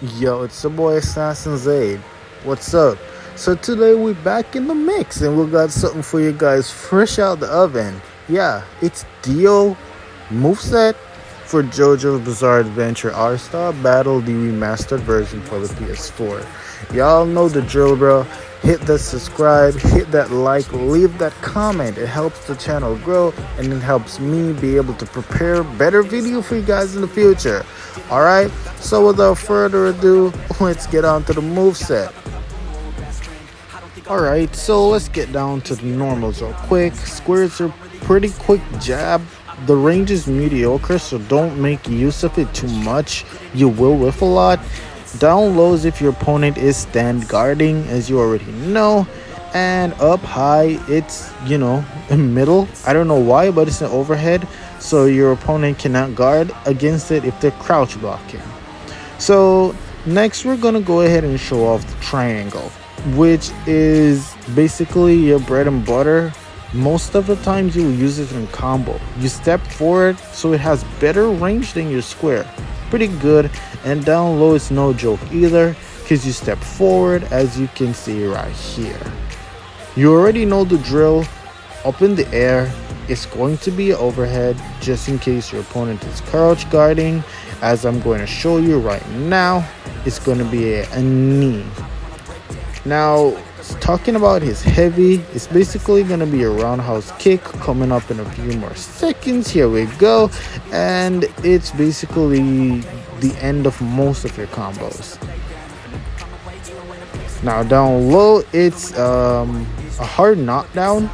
Yo, it's your boy Assassin Zaid. What's up? So today we back in the mix and we got something for you guys fresh out the oven. Yeah, it's Dio moveset for JoJo's Bizarre Adventure R-Star Battle, the remastered version for the PS4. Y'all know the drill, bro. Hit that subscribe, hit that like, leave that comment. It helps the channel grow and it helps me be able to prepare better video for you guys in the future. Alright, so without further ado, let's get on to the moveset. Alright, so let's get down to the normals real quick. Squares are pretty quick jab. The range is mediocre, so don't make use of it too much. You will whiff a lot. Down lows if your opponent is stand guarding, as you already know. And up high, it's, in middle. I don't know why, but it's an overhead, so your opponent cannot guard against it if they're crouch blocking. So next we're gonna go ahead and show off the triangle, which is basically your bread and butter. Most of the times you will use it in combo. You step forward, so it has better range than your square. Pretty good. And down low is no joke either, because you step forward, as you can see right here. You already know the drill. Up in the air, it's going to be overhead, just in case your opponent is crouch guarding. As I'm going to show you right now, it's going to be a knee. Now, talking about his heavy, it's basically going to be a roundhouse kick coming up in a few more seconds. Here we go. And it's basically the end of most of your combos. Now, down low, it's a hard knockdown.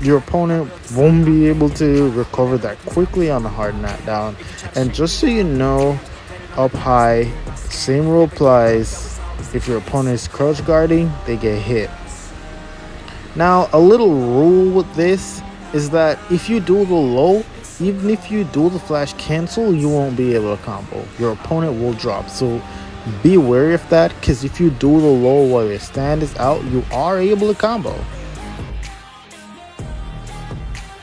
Your opponent won't be able to recover that quickly on a hard knockdown. And just so you know, up high, same rule applies. If your opponent is crouch guarding, they get hit. Now, a little rule with this is that if you do the low, even if you do the flash cancel, you won't be able to combo. Your opponent will drop. So be wary of that, because if you do the low while your stand is out, you are able to combo.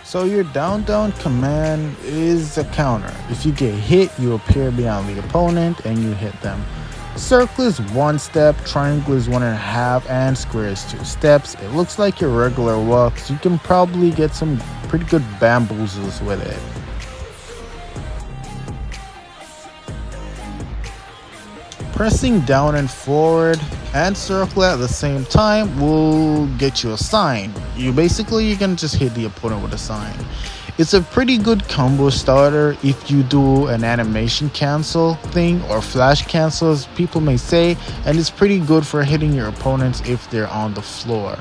So your down command is a counter. If you get hit, you appear beyond the opponent and you hit them. Circle is 1 step, triangle is 1.5, and square is 2 steps. It looks like your regular walks. You can probably get some pretty good bamboozles with it. Pressing down and forward and circle at the same time will get you a sign. You can just hit the opponent with a sign. It's a pretty good combo starter if you do an animation cancel thing, or flash cancel as people may say, and it's pretty good for hitting your opponents if they're on the floor.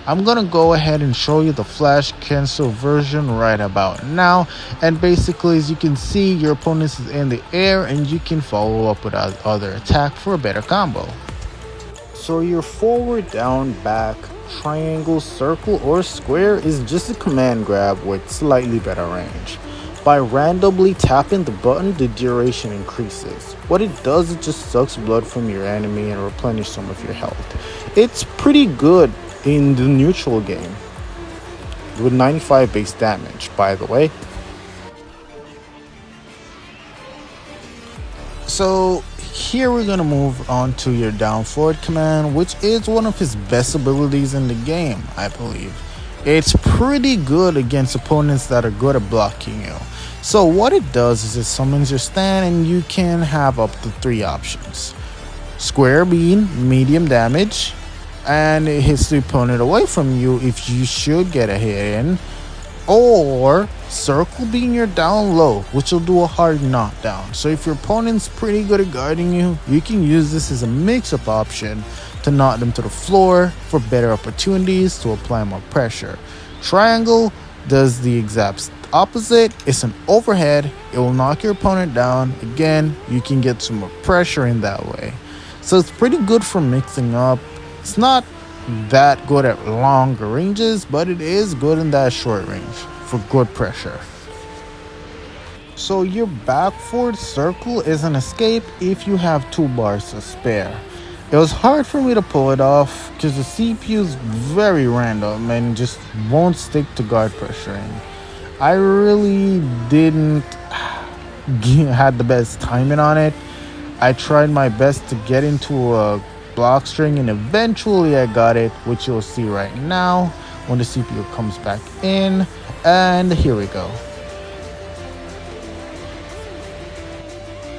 I'm gonna go ahead and show you the flash cancel version right about now, and basically, as you can see, your opponent is in the air and you can follow up with other attack for a better combo. So your forward, down, back, triangle, circle, or square is just a command grab with slightly better range. By randomly tapping the button, the duration increases. What it does, it just sucks blood from your enemy and replenishes some of your health. It's pretty good in the neutral game, with 95 base damage, by the way. So here we're going to move on to your down forward command, which is one of his best abilities in the game, I believe. It's pretty good against opponents that are good at blocking you. So what it does is it summons your stand, and you can have up to 3 options. Square being medium damage, and it hits the opponent away from you if you should get a hit in. Or circle being your down low, which will do a hard knockdown. So if your opponent's pretty good at guarding you, you can use this as a mix-up option to knock them to the floor for better opportunities to apply more pressure. Triangle does the exact opposite. It's an overhead. It will knock your opponent down. Again, you can get some more pressure in that way. So it's pretty good for mixing up. It's not that good at longer ranges, but it is good in that short range for good pressure. So your back forward circle is an escape if you have 2 bars to spare. It was hard for me to pull it off because the CPU is very random and just won't stick to guard pressuring. I really didn't had the best timing on it. I tried my best to get into a block string and eventually I got it, which you'll see right now when the CPU comes back in. And here we go.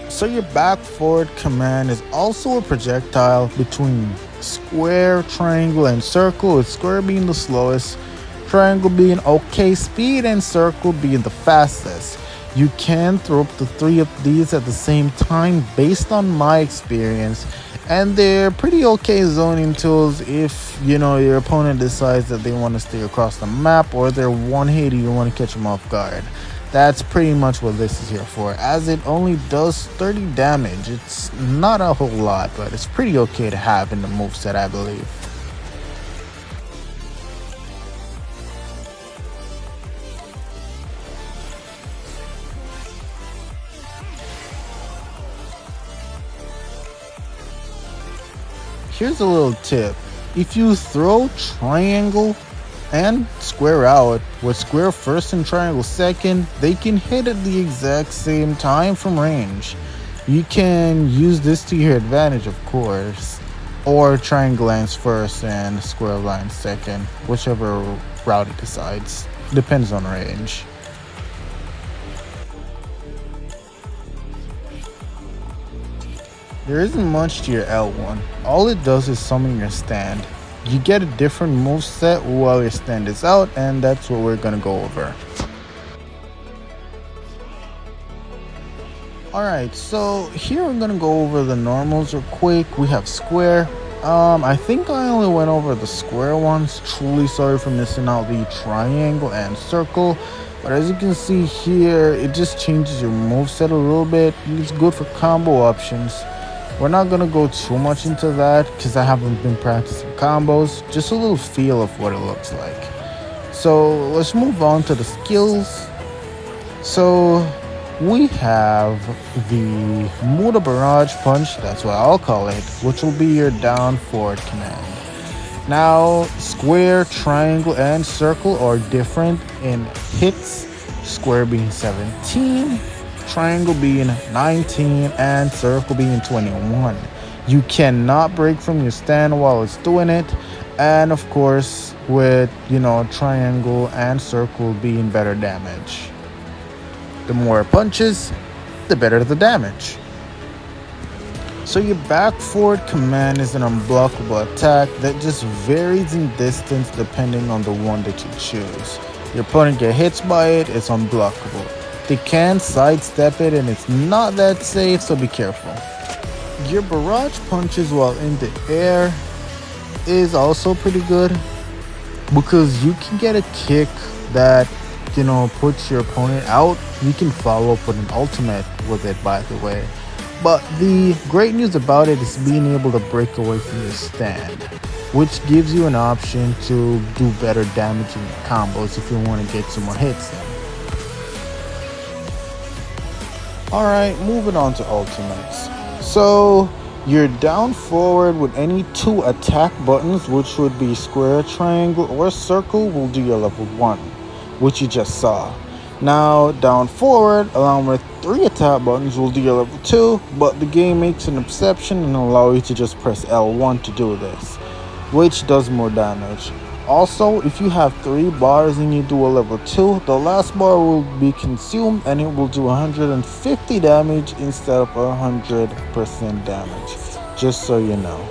So your back forward command is also a projectile between square, triangle, and circle, with square being the slowest, triangle being okay speed, and circle being the fastest. You can throw up to 3 of these at the same time based on my experience, and they're pretty okay zoning tools if your opponent decides that they want to stay across the map or they're one hit you want to catch them off guard. That's pretty much what this is here for, as it only does 30 damage. It's not a whole lot, but it's pretty okay to have in the moveset, I believe. Here's a little tip. If you throw triangle and square out, with square first and triangle second, they can hit at the exact same time from range. You can use this to your advantage, of course, or triangle lands first and square lands second, whichever route it decides. Depends on range. There isn't much to your L1. All it does is summon your stand. You get a different move set while your stand is out, and that's what we're gonna go over. Alright, so here we're gonna go over the normals real quick. We have square. I think I only went over the square ones. Truly sorry for missing out the triangle and circle. But as you can see here, it just changes your moveset a little bit. It's good for combo options. We're not going to go too much into that because I haven't been practicing combos. Just a little feel of what it looks like. So let's move on to the skills. So we have the Muda Barrage Punch, that's what I'll call it, which will be your down forward command. Now, square, triangle, and circle are different in hits, square being 17, triangle being 19, and circle being 21. You cannot break from your stand while it's doing it, and of course with triangle and circle being better damage. The more punches, the better the damage. So your back forward command is an unblockable attack that just varies in distance depending on the one that you choose. Your opponent gets hits by it, it's unblockable. They can sidestep it and it's not that safe, so be careful. Your barrage punches while in the air is also pretty good because you can get a kick that puts your opponent out. You can follow up with an ultimate with it, by the way. But the great news about it is being able to break away from your stand, which gives you an option to do better damage in your combos if you want to get some more hits in. Alright, moving on to ultimates. So you're down forward with any 2 attack buttons, which would be square, triangle, or circle, will do your level 1, which you just saw. Now down forward along with 3 attack buttons will do your level 2, but the game makes an exception and allow you to just press L1 to do this, which does more damage. Also, if you have 3 bars and you do a level 2, the last bar will be consumed and it will do 150 damage instead of 100% damage, just so you know.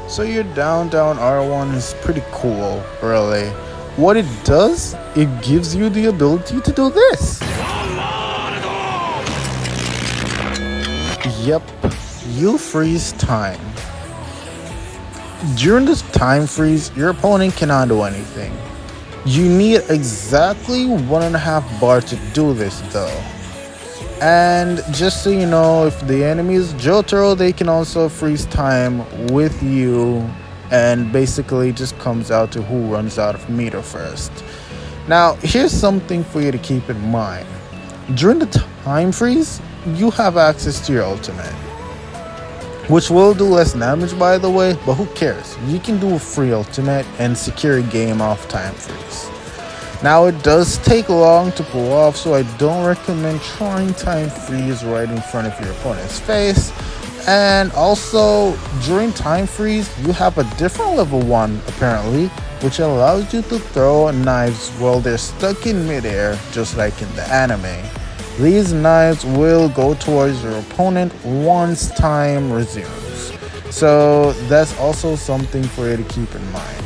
So your down R1 is pretty cool, really. What it does, it gives you the ability to do this. Yep, you freeze time. During this time freeze, your opponent cannot do anything. You need exactly 1.5 bar to do this though. And just so you know, if the enemy is Jotaro, they can also freeze time with you, and basically just comes out to who runs out of meter first. Now, here's something for you to keep in mind. During the time freeze, you have access to your ultimate, which will do less damage, by the way, but who cares? You can do a free ultimate and secure a game off time freeze. Now it does take long to pull off, so I don't recommend trying time freeze right in front of your opponent's face. And also during time freeze, you have a different level 1 apparently, which allows you to throw knives while they're stuck in midair, just like in the anime. These knives will go towards your opponent once time resumes. So that's also something for you to keep in mind.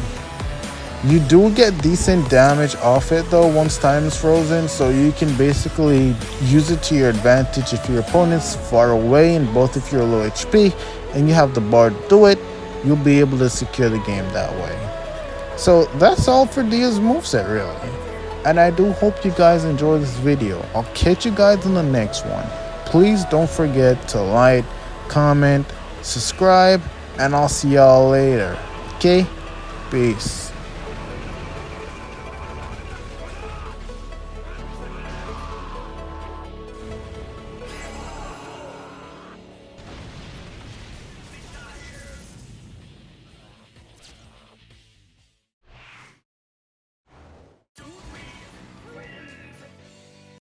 You do get decent damage off it though once time is frozen, so you can basically use it to your advantage if your opponent's far away and both if you're low HP and you have the bar to do it, you'll be able to secure the game that way. So that's all for Dia's moveset really. And I do hope you guys enjoy this video. I'll catch you guys in the next one. Please don't forget to like, comment, subscribe, and I'll see y'all later. Okay? Peace.